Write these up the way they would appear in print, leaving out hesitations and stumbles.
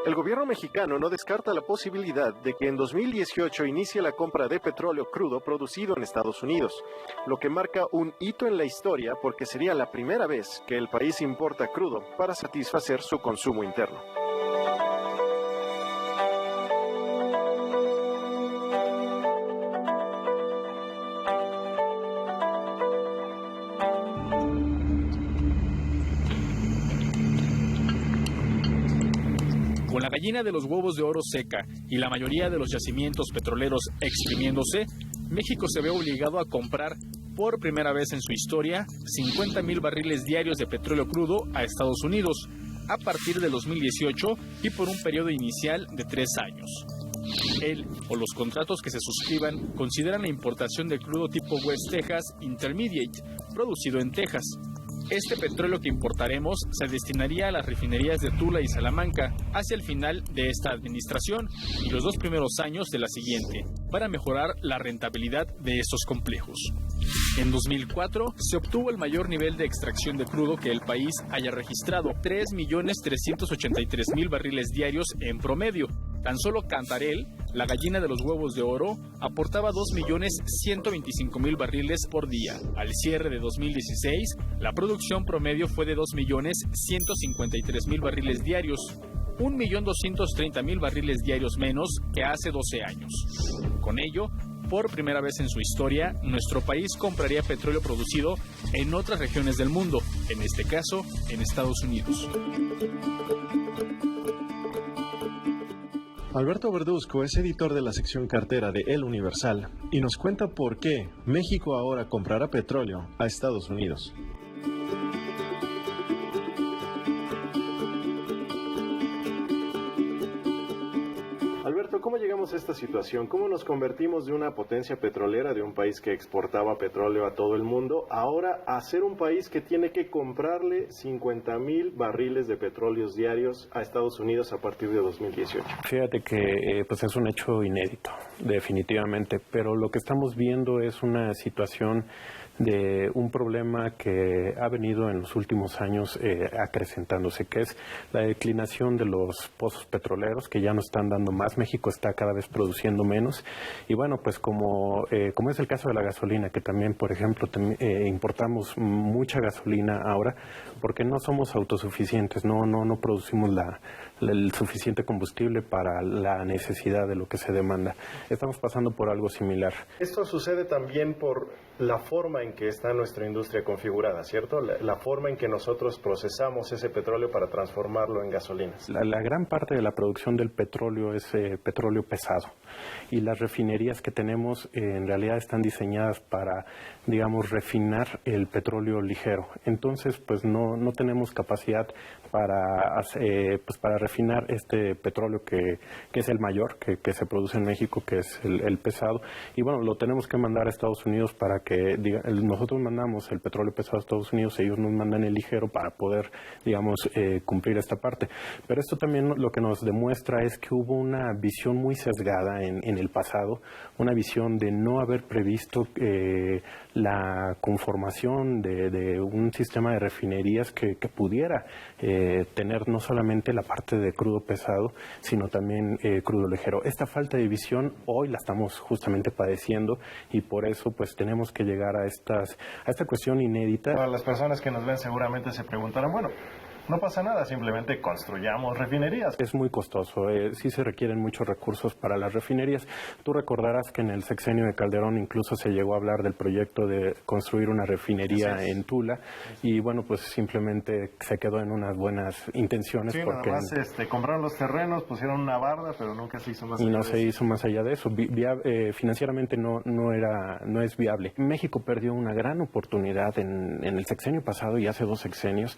El gobierno mexicano no descarta la posibilidad de que en 2018 inicie la compra de petróleo crudo producido en Estados Unidos, lo que marca un hito en la historia porque sería la primera vez que el país importa crudo para satisfacer su consumo interno. Con la gallina de los huevos de oro seca y la mayoría de los yacimientos petroleros exprimiéndose, México se ve obligado a comprar por primera vez en su historia 50,000 barriles diarios de petróleo crudo a Estados Unidos a partir de 2018 y por un periodo inicial de 3 años. Él o los contratos que se suscriban consideran la importación de crudo tipo West Texas Intermediate, producido en Texas. Este petróleo que importaremos se destinaría a las refinerías de Tula y Salamanca hacia el final de esta administración y los 2 primeros años de la siguiente, para mejorar la rentabilidad de estos complejos. En 2004 se obtuvo el mayor nivel de extracción de crudo que el país haya registrado, 3,383,000 barriles diarios en promedio. Tan solo Cantarell, la gallina de los huevos de oro, aportaba 2,125,000 barriles por día. Al cierre de 2016, la producción promedio fue de 2,153,000 barriles diarios, 1,230,000 barriles diarios menos que hace 12 años. Con ello, por primera vez en su historia, nuestro país compraría petróleo producido en otras regiones del mundo, en este caso, en Estados Unidos. Alberto Verduzco es editor de la sección cartera de El Universal y nos cuenta por qué México ahora comprará petróleo a Estados Unidos. Alberto, ¿cómo llegamos a esta situación? ¿Cómo nos convertimos de una potencia petrolera, de un país que exportaba petróleo a todo el mundo, ahora a ser un país que tiene que comprarle 50,000 barriles de petróleos diarios a Estados Unidos a partir de 2018? Fíjate que pues es un hecho inédito, definitivamente, pero lo que estamos viendo es una situación de un problema que ha venido en los últimos años acrecentándose, que es la declinación de los pozos petroleros, que ya no están dando más. México está cada vez produciendo menos y bueno, pues como es el caso de la gasolina, que también, por ejemplo, importamos mucha gasolina ahora porque no somos autosuficientes, no producimos el suficiente combustible para la necesidad de lo que se demanda. Estamos pasando por algo similar. Esto sucede también por la forma en que está nuestra industria configurada, ¿cierto? La forma en que nosotros procesamos ese petróleo para transformarlo en gasolinas. La gran parte de la producción del petróleo es petróleo pesado y las refinerías que tenemos en realidad están diseñadas para, digamos, refinar el petróleo ligero. Entonces, pues no tenemos capacidad para refinar este petróleo que es el mayor, que se produce en México, que es el pesado. Y bueno, lo tenemos que mandar a Estados Unidos para que, nosotros mandamos el petróleo pesado a Estados Unidos, ellos nos mandan el ligero para poder, digamos, cumplir esta parte. Pero esto también lo que nos demuestra es que hubo una visión muy sesgada en el pasado, una visión de no haber previsto la conformación de un sistema de refinerías que pudiera tener no solamente la parte de crudo pesado, sino también crudo ligero. Esta falta de visión hoy la estamos justamente padeciendo y por eso pues tenemos que llegar a esta cuestión inédita. Para las personas que nos ven seguramente se preguntarán, bueno, no pasa nada, simplemente construyamos refinerías. Es muy costoso, sí se requieren muchos recursos para las refinerías. Tú recordarás que en el sexenio de Calderón incluso se llegó a hablar del proyecto de construir una refinería en Tula y bueno, pues simplemente se quedó en unas buenas intenciones. Sí, porque nada más compraron los terrenos, pusieron una barda, pero nunca se hizo más allá de eso. Y no se hizo más allá de eso. Financieramente no es viable. México perdió una gran oportunidad en el sexenio pasado y hace 2 sexenios,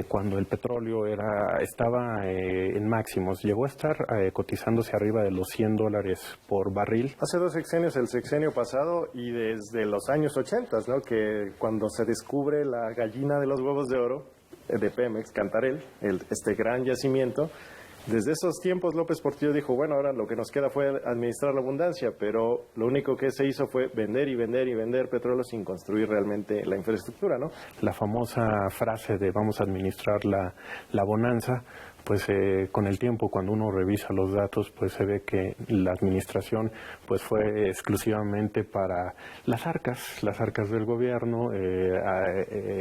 cuando el petróleo estaba en máximos, llegó a estar cotizándose arriba de los $100 por barril. Hace 2 sexenios, el sexenio pasado y desde los años 80, ¿no? Que cuando se descubre la gallina de los huevos de oro de Pemex, Cantarell, este gran yacimiento, desde esos tiempos López Portillo dijo, bueno, ahora lo que nos queda fue administrar la abundancia, pero lo único que se hizo fue vender y vender y vender petróleo sin construir realmente la infraestructura, ¿no? La famosa frase de vamos a administrar la bonanza, pues con el tiempo, cuando uno revisa los datos, pues se ve que la administración pues fue exclusivamente para las arcas del gobierno,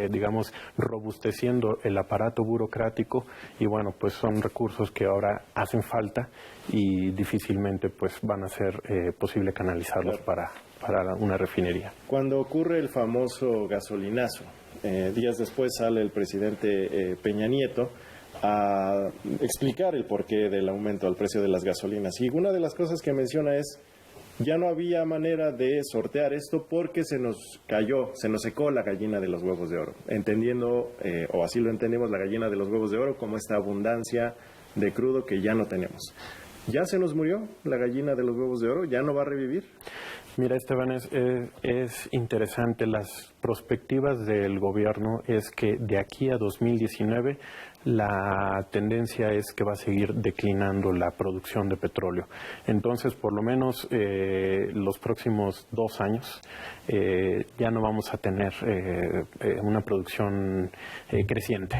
digamos, robusteciendo el aparato burocrático, y bueno, pues son recursos que ahora hacen falta y difícilmente pues van a ser posible canalizarlos para una refinería. Cuando ocurre el famoso gasolinazo, días después sale el presidente Peña Nieto a explicar el porqué del aumento al precio de las gasolinas. Y una de las cosas que menciona es, ya no había manera de sortear esto porque se nos secó la gallina de los huevos de oro. Entendiendo, o así lo entendemos, la gallina de los huevos de oro como esta abundancia de crudo que ya no tenemos. ¿Ya se nos murió la gallina de los huevos de oro? ¿Ya no va a revivir? Mira, Esteban, es interesante. Las perspectivas del gobierno es que de aquí a 2019 la tendencia es que va a seguir declinando la producción de petróleo. Entonces, por lo menos los próximos 2 años ya no vamos a tener una producción creciente.